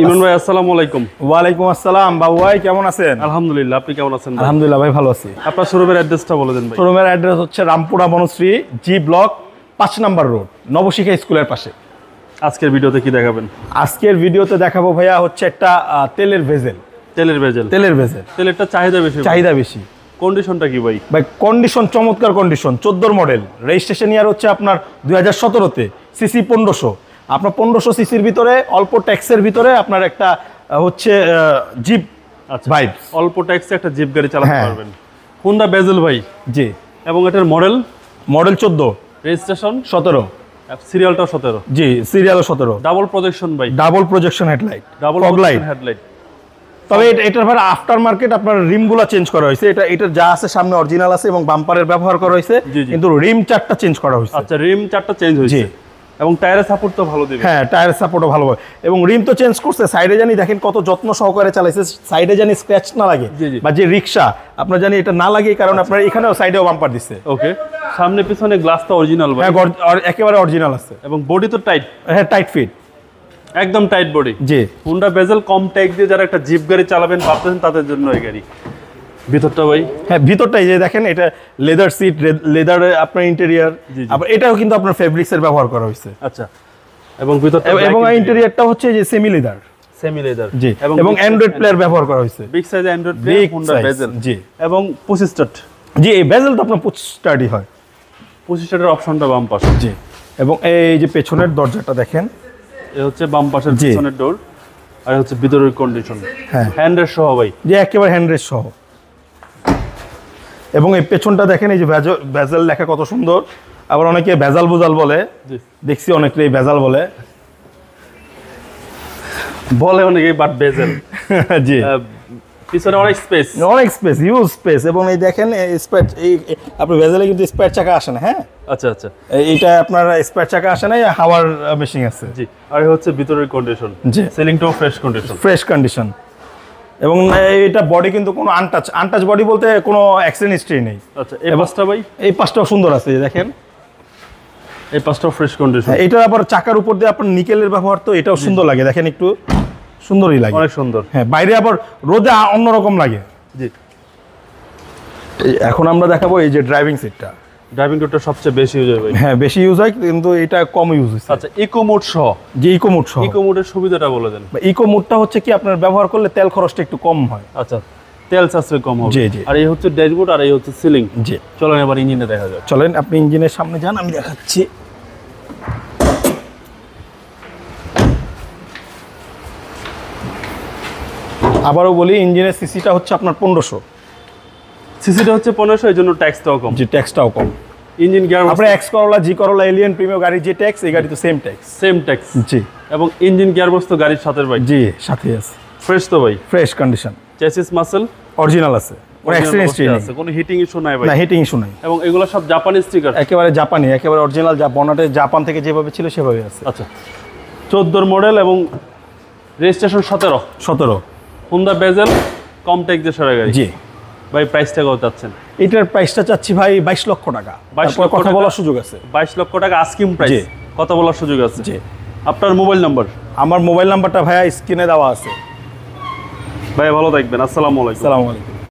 ইমন ভাই আসসালামু আলাইকুম। ওয়ালাইকুম আসসালাম বাবু ভাই, কেমন আছেন? আলহামদুলিল্লাহ, আপনি কেমন আছেন? আলহামদুলিল্লাহ ভাই, ভালো আছি। আপনার শোরুমের অ্যাড্রেসটা বলে দেন ভাই। শোরুমের অ্যাড্রেস হচ্ছে রামপুরা বনশ্রী জি ব্লক 5 নম্বর রোড, নবশিখা স্কুলের পাশে। আজকের ভিডিওতে কি দেখাবেন? আজকের ভিডিওতে দেখাবো ভাইয়া হচ্ছে একটা তেলের ভেজেল। তেলের ভেজেল। তেলেরটা চাহিদা বেশি। কন্ডিশনটা কি ভাই? ভাই কন্ডিশন চমৎকার কন্ডিশন, 14 মডেল, রেজিস্ট্রেশন ইয়ার হচ্ছে আপনার 2017-তে, সিসি 1500। আপনার 1500 সিসির ভিতরে অল্প ট্যাক্সের ভিতরে আপনার একটা হচ্ছে জিপ ভাইব, অল্প ট্যাক্সে একটা জিপ গাড়ি চালাতে পারবেন। হোন্ডা বেজেল ভাই। জি। এবং এটার মডেল 14, রেজিস্ট্রেশন 17, সিরিয়ালটাও 17। জি, সিরিয়ালও 17। ডাবল প্রজেকশন ভাই। Double projection headlight, double headlight. তবে এটার ভাই আফটার মার্কেট আপনার রিমগুলো চেঞ্জ করা হয়েছে। এটার যা আছে সামনে অরিজিনাল আছে এবং বাম্পারের ব্যবহার করা হয়েছে, কিন্তু রিম চারটা চেঞ্জ করা হয়েছে। আচ্ছা, রিম চারটা চেঞ্জ হয়েছে। এবং টায়ারের সাপোর্ট তো ভালো দিবে। হ্যাঁ, টায়ারের সাপোর্টও ভালো হবে এবং রিম তো চেঞ্জ করছে। সাইডে জানি দেখেন কত যত্ন সহকারে চালাইছে, সাইডে জানি স্ক্র্যাচ না লাগে, বা যে রিকশা আপনার জানি এটা না লাগে, কারণ আপনার এখানেও সাইডেও বাম্পার দিচ্ছে। ওকে, সামনে পিছনে গ্লাসটা অরিজিনাল ভাই। হ্যাঁ, একেবারে অরিজিনাল আছে এবং বডি তো টাইট। হ্যাঁ, টাইট ফিট, একদম টাইট বডি। জি। হোন্ডা বেজেল কম ট্যাগ দিয়ে যারা একটা জিপ গাড়ি চালাবেন ভাবতেছেন, তাদের জন্য এই গাড়ি। ভিতরটা ভাই? হ্যাঁ, ভিতরটাই যে দেখেন, এটা লেদার সিট, লেদার আপনার ইন্টেরিয়র, আবার এটাও কিন্তু আপনার ফেব্রিক্সের ব্যবহার করা হয়েছে। আচ্ছা, এবং ভিতরটা এবং ইন্টেরিয়রটা হচ্ছে যে সেমি লেদার। জি, এবং অ্যান্ড্রয়েড প্লেয়ার ব্যবহার করা হয়েছে। Big size Android player Honda bezel. জি। এবং 25 স্টার্ট। জি, এই বেজেল তো আপনার 25 স্টার্টই হয়। 25 স্টার্টের অপশনটা বাম পাশে। জি। এবং এই যে পেছনের দরজাটা দেখেন, এই হচ্ছে বাম পাশের পেছনের ডোর, আর হচ্ছে ভিতরের কন্ডিশন। হ্যাঁ, হ্যান্ডের সহ ভাই। যে একেবারে হ্যান্ডরেস্ট সহ। এবং এই পেছনটা দেখেন, এই যে ভেজাল লেখা কত সুন্দর। আবার অনেকে ভেজাল বুজাল বলে, দেখছি অনেকেই ভেজাল বলে অনেকে, বাট ভেজাল। জি। পিছনে অনেক স্পেস, হিউজ স্পেস। এবং এই দেখেন স্পেয়ার, এই আপনার ভেজালে কিন্তু স্পেয়ার চাকা আসে না। হ্যাঁ, আচ্ছা আচ্ছা, এইটা আপনার স্পেয়ার চাকা আসে না, হাওয়ার মেশিন আছে। জি। আর হচ্ছে ভিতরের কন্ডিশন। জি, সিলিংটাও ফ্রেশ কন্ডিশন। এবং এটা বডি কিন্তু কোনো আনটাচ বডি বলতে কোনো অ্যাক্সিডেন্ট হিস্ট্রি নেই। আচ্ছা, এই পাশটা ভাই? এই পাশটাও সুন্দর আছে, দেখেন এই পাশটাও ফ্রেশ কন্ডিশন। এটা আবার চাকার উপর দিয়ে আপনার নিকেলের ব্যবহার, তো এটাও সুন্দর লাগে, দেখেন একটু সুন্দরই লাগে, অনেক সুন্দর। হ্যাঁ, বাইরে আবার রোদে অন্যরকম লাগে। জি। এখন আমরা দেখাবো এই যে ড্রাইভিং সিটটা। ড্রাইভিং সিটটা সবচেয়ে বেশি ইউজ হয় ভাই। হ্যাঁ, বেশি ইউজ হয়, কিন্তু এটা কম ইউজ হচ্ছে। আচ্ছা, ইকো মোড সহ। যে ইকো মোডের সুবিধাটা বলে দেন। ইকো মোডটা হচ্ছে কি, আপনার ব্যবহার করলে তেল খরচটা একটু কম হয়। আচ্ছা, তেল সাশ্রয় কম হবে। জি জি। আর এই হচ্ছে ড্যাশবোর্ড, আর এই হচ্ছে সিলিং। জি। চলেন এবার ইঞ্জিনে দেখা যাক। চলেন, আপনি ইঞ্জিনের সামনে যান, আমি দেখাচ্ছি। আবারও বলি, ইঞ্জিনের সিসিটা হচ্ছে আপনার 1500। সিসিটা হচ্ছে 1500, এই জন্য ট্যাক্সটাও কম। জি, ট্যাক্সটাও কম। ইঞ্জিন গিয়ার আপনার এক্স করোলা, জি করোলা, এলিয়ন, প্রিমিয়াম গাড়ি যে ট্যাক্স, এই গাড়ি তো সেম ট্যাক্স। জি। এবং ইঞ্জিন গিয়ার বক্স তো গাড়ির সাথে ভাই? জি, সাথে আছে। ফ্রেশ তো ভাই? Fresh condition. Chassis muscle original আছে, কোনো অ্যাক্সিডেন্ট হিস্ট্রি নেই, কোনো হিটিং ইস্যু নাই ভাই? না, হিটিং ইস্যু নাই। এবং এগুলো সব জাপানি স্টিকার? একেবারে জাপানি, একেবারে অরিজিনাল, যা বনাটে জাপান থেকে যেভাবে ছিল সেভাবে আছে। আচ্ছা, 14 মডেল এবং রেজিস্ট্রেশন 17। হোন্ডা বেজেল কম ট্যাক্স দিয়ে সারা গাড়ি। জি ভাই, প্রাইসটা কত চাচ্ছেন? এটার প্রাইসটা চাচ্ছি ভাই 22 লক্ষ টাকা। 22 লক্ষ কথা বলার সুযোগ আছে। 22 লক্ষ টাকা আস্কিং প্রাইস, কথা বলার সুযোগ আছে। জি। আপনার মোবাইল নাম্বার? আমার মোবাইল নাম্বারটা ভাইয়া স্ক্রিনে দেওয়া আছে। ভাই, ভালো থাকবেন। আসসালামু আলাইকুম। আসসালামু আলাইকুম।